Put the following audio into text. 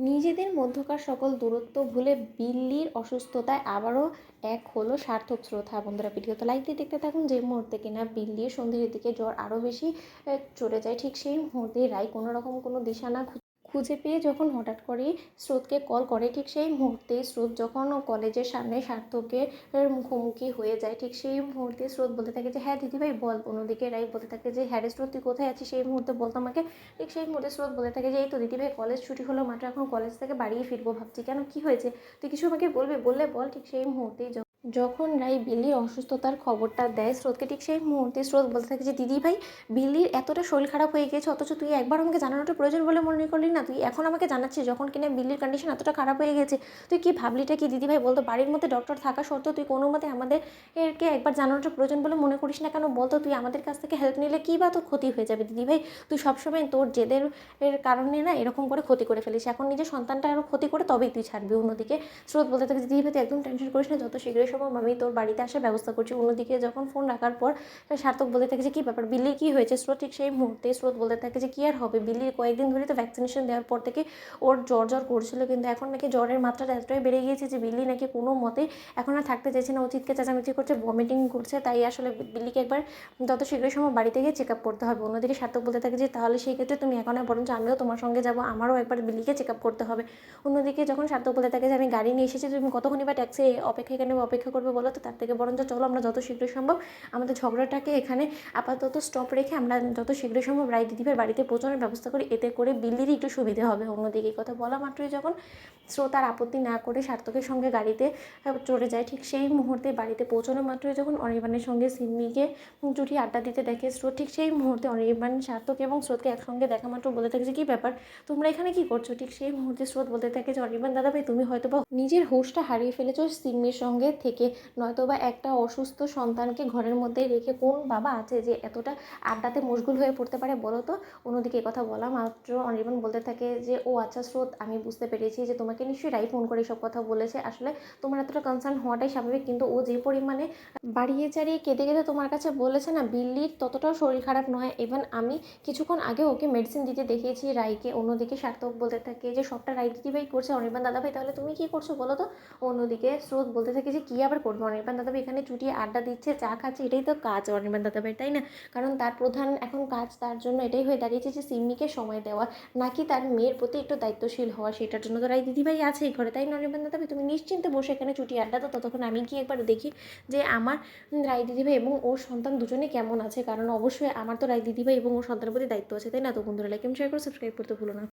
নিজেদের মধ্যকার সকল দূরত্ব ভুলে বিল্লির অসুস্থতায় আবারও এক হলো সার্থক শ্রোতা। বন্ধুরা, ভিডিওতে লাইক দিয়ে দেখতে থাকুন। যে মুহূর্তে কিনা বিল্লির সন্ধ্যের দিকে জ্বর আরও বেশি চলে যায়, ঠিক সেই মুহূর্তে রাই কোনো রকম কোনো দিশা না খুঁজে পেয়ে যখন হঠাৎ করেই স্রোতকে কল করে, ঠিক সেই মুহূর্তে স্রোত যখন কলেজের সামনে সার্থকের মুখোমুখি হয়ে যায়, ঠিক সেই মুহূর্তে স্রোত বলতে থাকে যে হ্যাঁ দিদিভাই বল। অন্যদিকে রাই বলতে থাকে যে হ্যাঁ রে স্রোত, তুই কোথায় আছিস, সেই মুহূর্তে বলতো আমাকে। ঠিক সেই মুহূর্তে স্রোত বলতে থাকে যে এই তো দিদিভাই, কলেজ ছুটি হলো মাত্র, এখন কলেজ থেকে বাড়িয়ে ফিরবো ভাবছি। কেন, কি হয়েছে, তুই কিছু আমাকে বলবে, বললে বল। ঠিক সেই মুহূর্তেই যখন রাই বিল্লির অসুস্থতার খবরটা দেয় স্রোতকে, ঠিক সেই মুহূর্তে স্রোত বলতে থাকে যে দিদি ভাই, বিল্লির এতটা শরীর খারাপ হয়ে গেছে, অথচ তুই একবার আমাকে জানানোটা প্রয়োজন বলে মনে করলি না। তুই এখন আমাকে জানাচ্ছিস যখন কিনা বিল্লির কন্ডিশন এতটা খারাপ হয়ে গেছে। তুই কি ভাবলিটা কি দিদি ভাই বলতো? বাড়ির মধ্যে ডক্টর থাকা সত্ত্বেও তুই কোনো মতে আমাদেরকে একবার জানানোটা প্রয়োজন বলে মনে করিস না কেন বলতো? তুই আমাদের কাছ থেকে হেল্প নিলে কী বা তোর ক্ষতি হয়ে যাবে দিদি ভাই? তুই সবসময় তোর জেদের কারণে না এরকম করে ক্ষতি করে ফেলিস। এখন নিজের সন্তানটা আরও ক্ষতি করে তবেই তুই ছাড়বি। অন্যদিকে স্রোত বলতে থাকে দিদি ভাই তুই একদম টেনশন করিস না, যত শীঘ্রই সম্ভব আমি তোর বাড়িতে আসার ব্যবস্থা করছি। অন্যদিকে যখন ফোন রাখার পর সার্থক বলতে থাকে যে কী ব্যাপার, বিল্লির কী হয়েছে? স্রোত ঠিক সেই মুহূর্তে স্রোত বলতে থাকে যে কী আর হবে, বিল্লির কয়েকদিন ধরে তো ভ্যাকসিনেশন দেওয়ার পর থেকে ওর জ্বর জ্বর করছিল, কিন্তু এখন নাকি জ্বরের মাত্রাটা এতটাই বেড়ে গিয়েছে যে বিল্লি নাকি কোনো মতেই এখন আর থাকতে চাইছে না। ও চিৎকে চেঁচামেচি করছে, ভমিটিং করছে। তাই আসলে বিল্লিকে একবার যত শীঘ্রই সম্ভব বাড়িতে গিয়ে চেক আপ করতে হবে। অন্যদিকে সার্থক বলতে থাকে যে তাহলে সেই ক্ষেত্রে তুমি এখন আর বরঞ্চ আমিও তোমার সঙ্গে যাবো, আমারও একবার বিল্লিকে চেক আপ করতে হবে। অন্যদিকে যখন সার্থক বলতে থাকে যে আমি গাড়ি নিয়ে এসেছি, তুমি কতক্ষণই বা ট্যাক্সি অপেক্ষা এখানে অপেক্ষা করবে বলো তো? তার থেকে বরঞ্চ চলো আমরা যত শীঘ্রই সম্ভব আমাদের ঝগড়াটাকে এখানে আপাতত স্টপ রেখে আমরা যত শীঘ্রই সম্ভব রায় দিদিভাইয়ের বাড়িতে পৌঁছানোর ব্যবস্থা করি, এতে করে বিল্লিরই একটু সুবিধে হবে। অন্যদিকে এই কথা বলা মাত্রই যখন স্রোত আর আপত্তি না করে সার্থকের সঙ্গে গাড়িতে চড়ে যায়, ঠিক সেই মুহূর্তে বাড়িতে পৌঁছানো মাত্রই যখন অনির্বাণের সঙ্গে সিম্মিকে জুটি আড্ডা দিতে দেখে স্রোত, ঠিক সেই মুহূর্তে অনির্বাণ সার্থক এবং স্রোতকে একসঙ্গে দেখা মাত্র বলে থাকে যে কী ব্যাপার, তোমরা এখানে কী করছো? ঠিক সেই মুহূর্তে স্রোত বলতে থাকে যে অনির্বাণ দাদাভাই, তুমি হয়তো বা নিজের হুঁশটা হারিয়ে ফেলেছো সিম্মির সঙ্গে থেকে, নয়তো বা একটা অসুস্থ সন্তানকে ঘরের মধ্যে রেখে কোন বাবা আছে যে এতটা আড্ডাতে মশগুল হয়ে পড়তে পারে বলো তো? অন্যদিকে কথা বলা মাত্র অনির্বাণ বলতে থাকে যে ও আচ্ছা স্রোত, আমি বুঝতে পেরেছি যে তোমাকে নিশ্চয়ই রাই ফোন করে সব কথা বলেছে। আসলে তোমার এতটা কনসার্ন হওয়াটাই স্বাভাবিক, কিন্তু ও যে পরিমাণে বাড়িয়ে চাড়িয়ে কেঁদে কেঁদে তোমার কাছে বলেছে না, বিল্লির ততটাও শরীর খারাপ নয়। ইভেন আমি কিছুক্ষণ আগে ওকে মেডিসিন দিতে দেখিয়েছি রাইকে। অন্যদিকে সার্থক বলতে থাকে যে সবটা রাই দিদিভাই করছে, অনির্বাণ দাদাভাই তাহলে তুমি কী করছো বলো তো? অন্যদিকে স্রোত বলতে থাকে যে কী আবার করবো, অনির্বাণ দাদাভাই এখানে চুটিয়ে আড্ডা দিচ্ছে, চা খাচ্ছে, এটাই তো কাজ অনির্বাণ দাদাভাই, তাই না? কারণ তার প্রধান এখন কাজ তার জন্য এটাই হয়ে দাঁড়িয়েছে যে সিম্মিকে সময় দেওয়া, নাকি তার মেয়ের প্রতি একটু দায়িত্বশীল হওয়া। সেটার জন্য তো রাই দিদিভাই আছে এই ঘরে, তাই না অনির্বাণ দাদাভাই? তুমি নিশ্চিন্তে বসে এখানে চুটিয়ে আড্ডা দাও, ততক্ষণ আমি কি একবার দেখি যে আমার রাই দিদিভাই এবং ওর সন্তান দুজনে কেমন আছে। কারণ অবশ্যই আমার তো রাই দিদিভাই এবং ওর সন্তানের প্রতি দায়িত্ব আছে, তাই না? তো বন্ধুরা, লাইক এবং শেয়ার করে সাবস্ক্রাইব করতে ভুলো না।